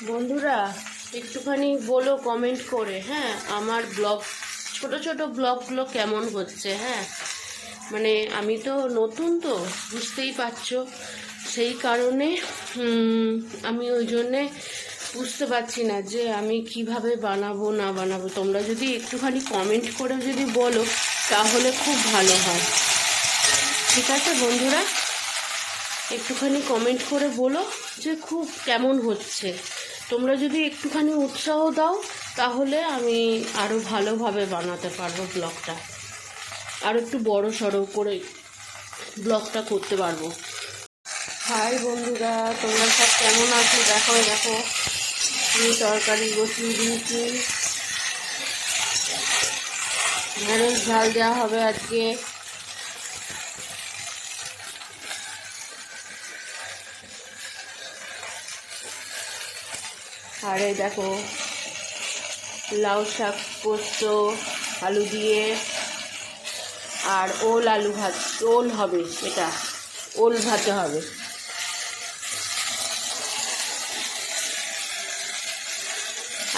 বন্ধুরা একটুখানি বলো কমেন্ট করে, হ্যাঁ, আমার ব্লগ ছোট ছোট ব্লগগুলো কেমন হচ্ছে। হ্যাঁ, মানে আমি তো নতুন, তো বুঝতেই পারছো, সেই কারণে আমি ওই জন্যে বুঝতে পারছি না যে আমি কিভাবে বানাবো না বানাবো। তোমরা যদি একটুখানি কমেন্ট করে যদি বলো তাহলে খুব ভালো হয়। ঠিক আছে বন্ধুরা, একটুখানি কমেন্ট করে বলো যে খুব কেমন হচ্ছে। তোমরা যদি একটুখানি উৎসাহ দাও তাহলে আমি আরও ভালোভাবে বানাতে পারবো ব্লগটা, আর একটু বড় সড়ো করে ব্লগটা করতে পারবো। হাই বন্ধুরা, তোমরা সব কেমন আছো? দেখো দেখো, আমি তরকারি বসিয়ে দিয়েছি, ঢেঁড়স ঝাল দেওয়া হবে আজকে। আর এই দেখো লাউ শাক পোস্ত আলু দিয়ে, আর ওল আলু ভাত, ওল হবে, এটা ওল ভাতে হবে।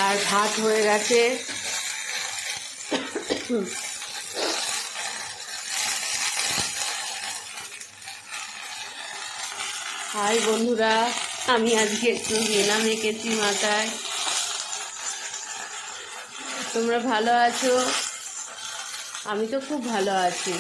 আর ভাত হয়ে গেছে। হাই বন্ধুরা, আমি আজকে একটু হেনা মেখেছি মাথায়। তোমরা ভালো আছো? আমি তো খুব ভালো আছি।